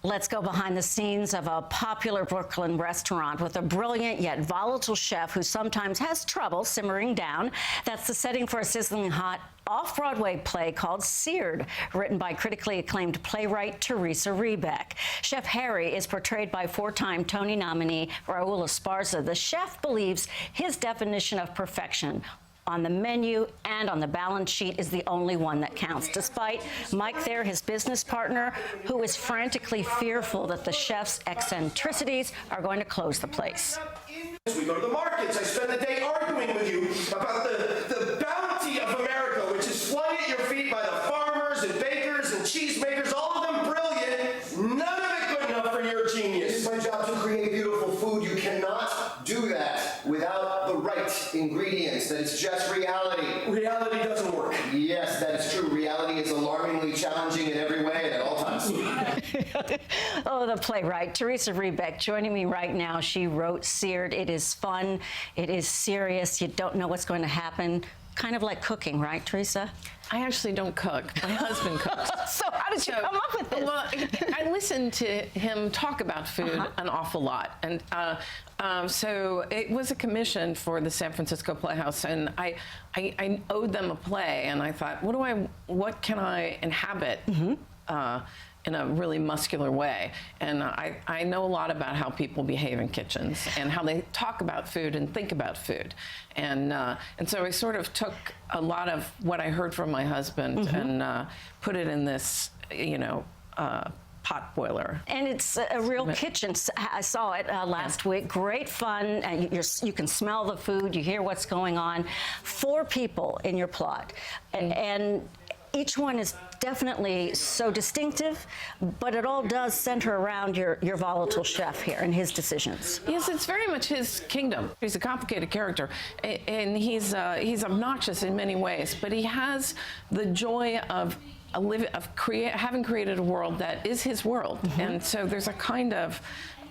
Let's go behind the scenes of a popular Brooklyn restaurant with a brilliant yet volatile chef who sometimes has trouble simmering down. That's the setting for a sizzling hot off-Broadway play called Seared, written by critically acclaimed playwright Theresa Rebeck. Chef Harry is portrayed by four-time Tony nominee Raul Esparza. The chef believes his definition of perfection on the menu and on the balance sheet is the only one that counts, despite Mike there, his business partner, who is frantically fearful that the chef's eccentricities are going to close the place. We go to the markets. I spend the day arguing with you about the bounty of America, which is flung at your feet by the farmers and bakers and cheesemakers, all of them brilliant, none of it good enough for your genius. It's my job to create beautiful food. You cannot do that without the right ingredients. That is just reality. Reality doesn't work. Yes, that is true. Reality is alarmingly challenging in every way and at all times. Oh, the playwright, Theresa Rebeck, joining me right now. She wrote Seared. It is fun. It is serious. You don't know what's going to happen. Kind of like cooking, right, Theresa? I actually don't cook. My husband cooks. So how did you come up with this? Well, I listened to him talk about food an awful lot. And so it was a commission for the San Francisco Playhouse, and I owed them a play, and I thought, what can I inhabit in a really muscular way? And I know a lot about how people behave in kitchens and how they talk about food and think about food. And so I sort of took a lot of what I heard from my husband and put it in this, pot boiler. And it's a real kitchen. I saw it last week. Great fun. You can smell the food. You hear what's going on. 4 people in your plot. And each one is definitely so distinctive, but it all does center around your volatile chef here and his decisions. Yes, it's very much his kingdom. He's a complicated character, and he's obnoxious in many ways, but he has the joy of having created a world that is his world. And so there's a kind of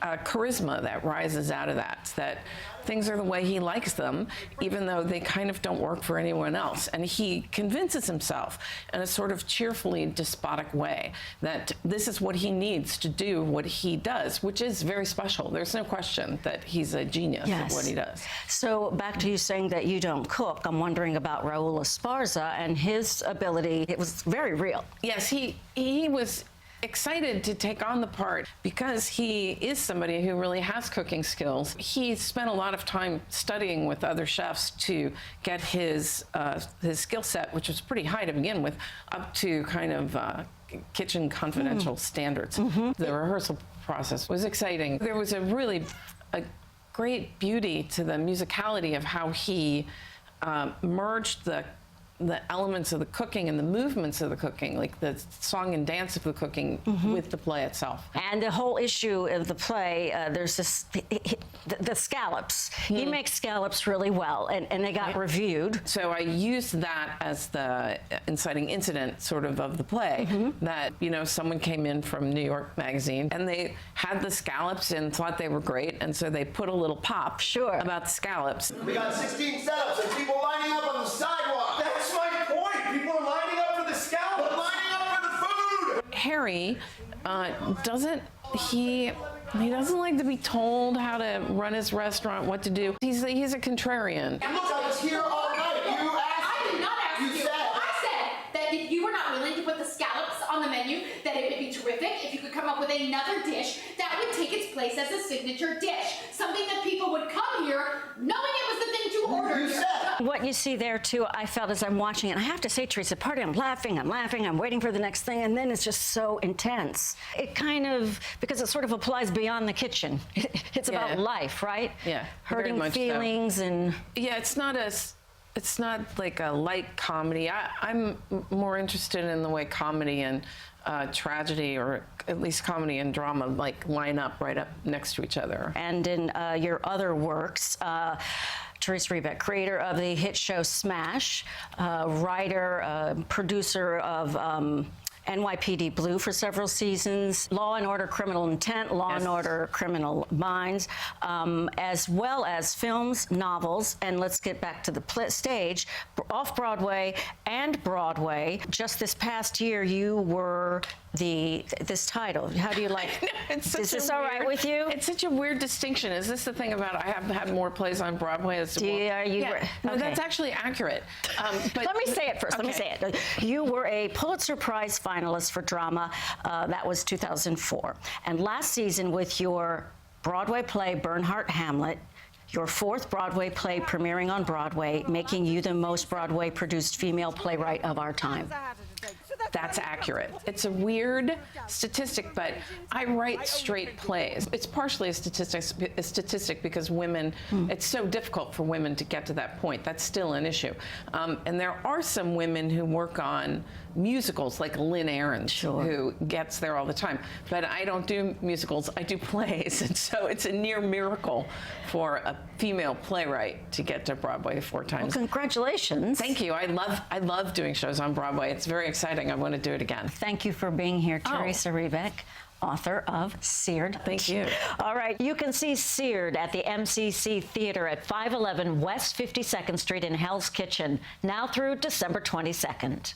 charisma that rises out of that things are the way he likes them, even though they kind of don't work for anyone else. And he convinces himself in a sort of cheerfully despotic way that this is what he needs to do what he does, which is very special. There's no question that he's a genius at what he does. So back to you saying that you don't cook, I'm wondering about Raul Esparza and his ability. It was very real. Yes, he was excited to take on the part because he is somebody who really has cooking skills. He spent a lot of time studying with other chefs to get his skill set, which was pretty high to begin with, up to kind of kitchen confidential standards. The rehearsal process was exciting. There was a great beauty to the musicality of how he merged the elements of the cooking and the movements of the cooking, like the song and dance of the cooking with the play itself. And the whole issue of the play, there's this, the scallops. He makes scallops really well, and they got reviewed. So I used that as the inciting incident sort of the play, that, someone came in from New York Magazine and they had the scallops and thought they were great, and so they put a little pop about the scallops. We got 16 setups and people lining up on the sidewalk. That's my point. People are lining up for the scallops. They're lining up for the food. Harry doesn't like to be told how to run his restaurant, what to do. He's a contrarian. Look, I was here all night. You asked. I did not ask you. I said that if you were not willing to put the scallops on the menu, that it would be terrific if you could come up with another dish that would take its place as a signature dish. Something that people would come here knowing it was the thing to order. You said. What you see there, too, I felt as I'm watching it, I have to say, Theresa, part of I'm laughing, I'm waiting for the next thing, and then it's just so intense. It kind of, because it sort of applies beyond the kitchen. It's about life, right? Yeah. Hurting feelings and... Yeah, it's not like a light comedy. I'm more interested in the way comedy and tragedy, or at least comedy and drama, line up right up next to each other. And in your other works, Theresa Rebeck, creator of the hit show Smash, writer, producer of NYPD Blue for several seasons, Law and Order Criminal Intent, Law and Order Criminal Minds, as well as films, novels, and let's get back to the stage, off-Broadway and Broadway. Just this past year, you were this title? How do you like? Is this all right with you? It's such a weird distinction. Is this the thing about I have had more plays on Broadway as well? No, okay. that's actually accurate. But Let me say it first. Okay. Let me say it. You were a Pulitzer Prize finalist for drama. That was 2004. And last season, with your Broadway play Bernhardt Hamlet, your fourth Broadway play premiering on Broadway, making you the most Broadway-produced female playwright of our time. That's accurate. It's a weird statistic, but I write straight plays. It's partially a statistic because women, it's so difficult for women to get to that point. That's still an issue. And there are some women who work on musicals, like Lynn Ahrens, who gets there all the time. But I don't do musicals, I do plays. And so it's a near miracle for a female playwright to get to Broadway 4 times. Well, congratulations. Thank you. I love doing shows on Broadway. It's very exciting. I want to do it again. Thank you for being here, Theresa Rebeck, author of Seared. Thank you. All right, you can see Seared at the MCC Theater at 511 West 52nd Street in Hell's Kitchen, now through December 22nd.